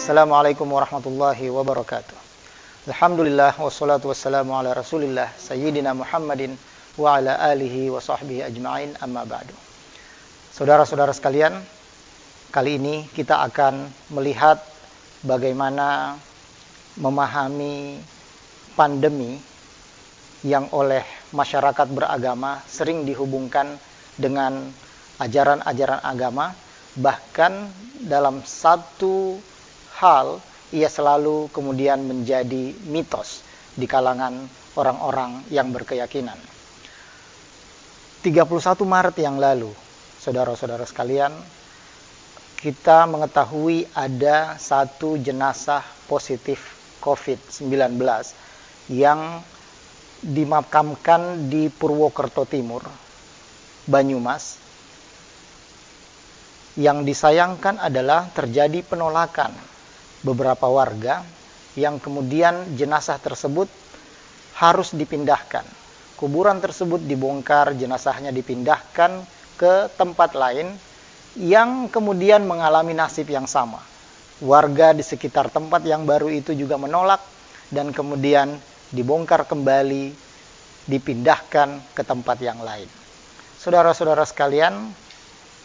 Assalamualaikum warahmatullahi wabarakatuh. Alhamdulillah wassalatu wassalamu ala Rasulillah Sayyidina Muhammadin wa ala alihi wa sahbihi ajma'in, amma ba'du. Saudara-saudara sekalian, kali ini kita akan melihat bagaimana memahami pandemi yang oleh masyarakat beragama sering dihubungkan dengan ajaran-ajaran agama. Bahkan dalam satu hal ia selalu kemudian menjadi mitos di kalangan orang-orang yang berkeyakinan. 31 Maret yang lalu, saudara-saudara sekalian, kita mengetahui ada satu jenazah positif COVID-19 yang dimakamkan di Purwokerto Timur, Banyumas. Yang disayangkan adalah terjadi penolakan beberapa warga yang kemudian jenazah tersebut harus dipindahkan. Kuburan tersebut dibongkar, jenazahnya dipindahkan ke tempat lain yang kemudian mengalami nasib yang sama. Warga di sekitar tempat yang baru itu juga menolak dan kemudian dibongkar kembali, dipindahkan ke tempat yang lain. Saudara-saudara sekalian,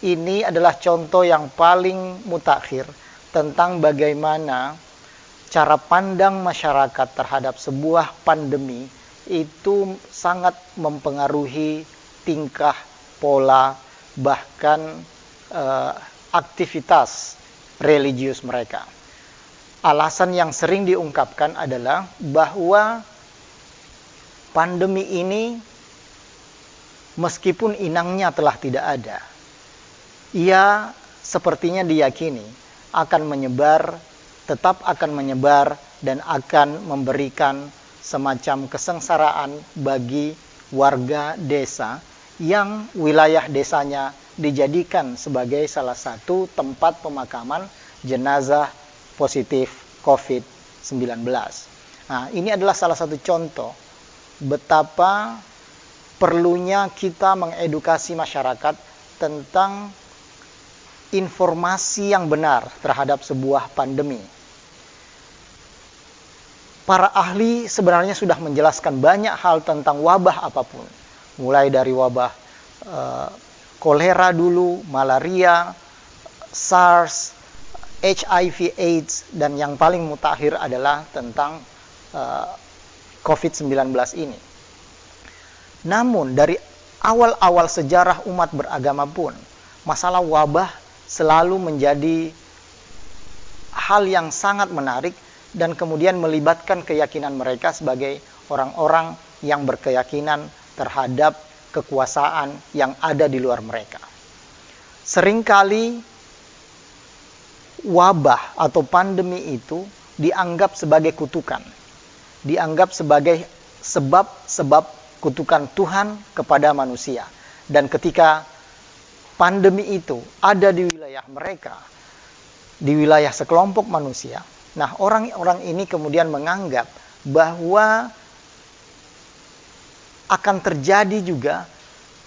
ini adalah contoh yang paling mutakhir tentang bagaimana cara pandang masyarakat terhadap sebuah pandemi itu sangat mempengaruhi tingkah, pola, bahkan aktivitas religius mereka. Alasan yang sering diungkapkan adalah bahwa pandemi ini meskipun inangnya telah tidak ada, ia sepertinya diyakini akan menyebar, tetap akan menyebar dan akan memberikan semacam kesengsaraan bagi warga desa yang wilayah desanya dijadikan sebagai salah satu tempat pemakaman jenazah positif COVID-19. Nah, ini adalah salah satu contoh betapa perlunya kita mengedukasi masyarakat tentang informasi yang benar terhadap sebuah pandemi. Para ahli sebenarnya sudah menjelaskan banyak hal tentang wabah apapun, mulai dari wabah kolera dulu, malaria, SARS, HIV AIDS, dan yang paling mutakhir adalah tentang COVID-19 ini. Namun dari awal-awal sejarah umat beragama pun, masalah wabah selalu menjadi hal yang sangat menarik dan kemudian melibatkan keyakinan mereka sebagai orang-orang yang berkeyakinan terhadap kekuasaan yang ada di luar mereka. Seringkali wabah atau pandemi itu dianggap sebagai kutukan, dianggap sebagai sebab-sebab kutukan Tuhan kepada manusia. Dan ketika pandemi itu ada di wilayah mereka, di wilayah sekelompok manusia, nah orang-orang ini kemudian menganggap bahwa akan terjadi juga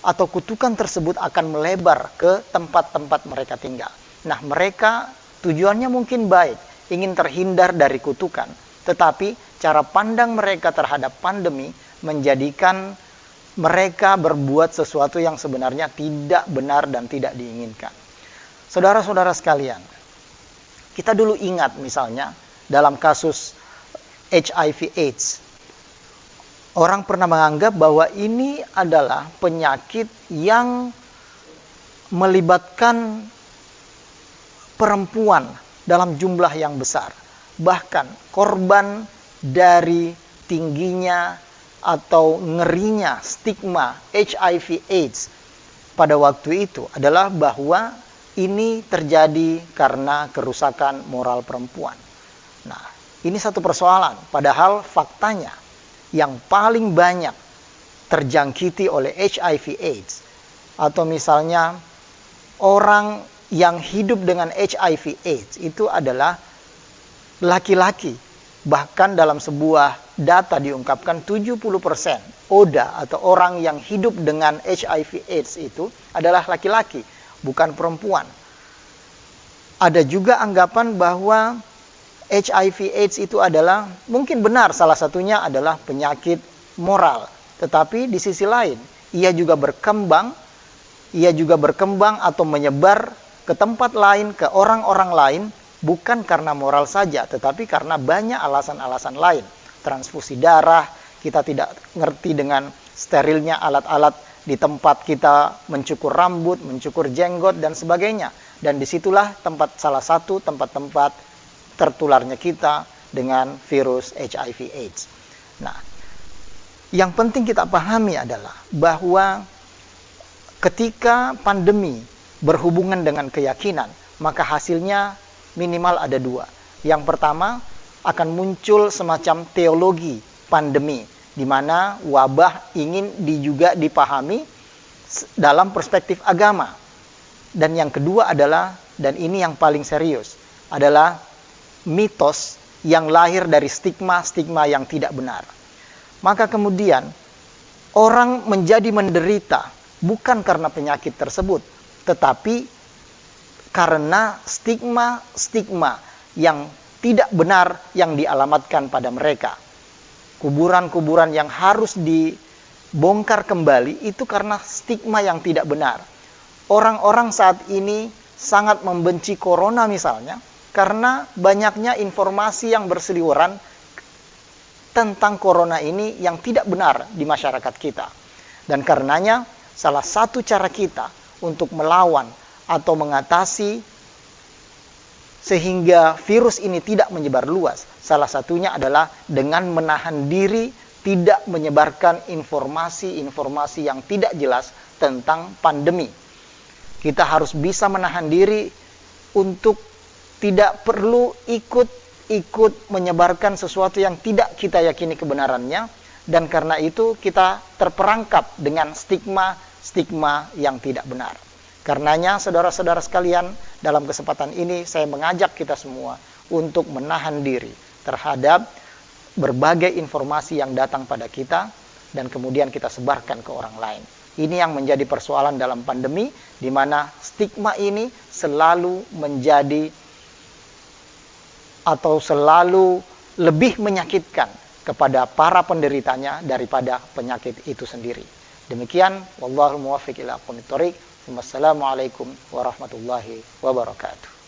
atau kutukan tersebut akan melebar ke tempat-tempat mereka tinggal. Nah, mereka tujuannya mungkin baik, ingin terhindar dari kutukan, tetapi cara pandang mereka terhadap pandemi menjadikan mereka berbuat sesuatu yang sebenarnya tidak benar dan tidak diinginkan. Saudara-saudara sekalian, kita dulu ingat misalnya dalam kasus HIV AIDS, orang pernah menganggap bahwa ini adalah penyakit yang melibatkan perempuan dalam jumlah yang besar. Bahkan korban dari tingginya atau ngerinya stigma HIV AIDS pada waktu itu adalah bahwa ini terjadi karena kerusakan moral perempuan. Nah, ini satu persoalan. Padahal faktanya yang paling banyak terjangkiti oleh HIV AIDS atau misalnya orang yang hidup dengan HIV AIDS itu adalah laki-laki. Bahkan dalam sebuah data diungkapkan 70% ODA atau orang yang hidup dengan HIV AIDS itu adalah laki-laki, bukan perempuan. Ada juga anggapan bahwa HIV AIDS itu adalah, mungkin benar salah satunya adalah penyakit moral. Tetapi di sisi lain, ia juga berkembang atau menyebar ke tempat lain, ke orang-orang lain, bukan karena moral saja, tetapi karena banyak alasan-alasan lain. Transfusi darah, kita tidak ngerti dengan sterilnya alat-alat di tempat kita mencukur rambut, mencukur jenggot, dan sebagainya. Dan disitulah salah satu tempat-tempat tertularnya kita dengan virus HIV AIDS. Nah, yang penting kita pahami adalah bahwa ketika pandemi berhubungan dengan keyakinan, maka hasilnya minimal ada dua. Yang pertama, akan muncul semacam teologi pandemi, di mana wabah ingin juga dipahami dalam perspektif agama. Dan yang kedua adalah, dan ini yang paling serius, adalah mitos yang lahir dari stigma-stigma yang tidak benar. Maka kemudian orang menjadi menderita bukan karena penyakit tersebut, tetapi karena stigma-stigma yang tidak benar yang dialamatkan pada mereka. Kuburan-kuburan yang harus dibongkar kembali itu karena stigma yang tidak benar. Orang-orang saat ini sangat membenci corona misalnya, karena banyaknya informasi yang berseliweran tentang corona ini yang tidak benar di masyarakat kita. Dan karenanya salah satu cara kita untuk melawan atau mengatasi sehingga virus ini tidak menyebar luas, salah satunya adalah dengan menahan diri tidak menyebarkan informasi-informasi yang tidak jelas tentang pandemi. Kita harus bisa menahan diri untuk tidak perlu ikut menyebarkan sesuatu yang tidak kita yakini kebenarannya, dan karena itu kita terperangkap dengan stigma yang tidak benar. Karenanya saudara-saudara sekalian, dalam kesempatan ini saya mengajak kita semua untuk menahan diri terhadap berbagai informasi yang datang pada kita dan kemudian kita sebarkan ke orang lain. Ini yang menjadi persoalan dalam pandemi, di mana stigma ini selalu menjadi atau selalu lebih menyakitkan kepada para penderitanya daripada penyakit itu sendiri. Demikian, wallahul muwaffiq ila aqwamit thoriq. Wassalamualaikum warahmatullahi wabarakatuh.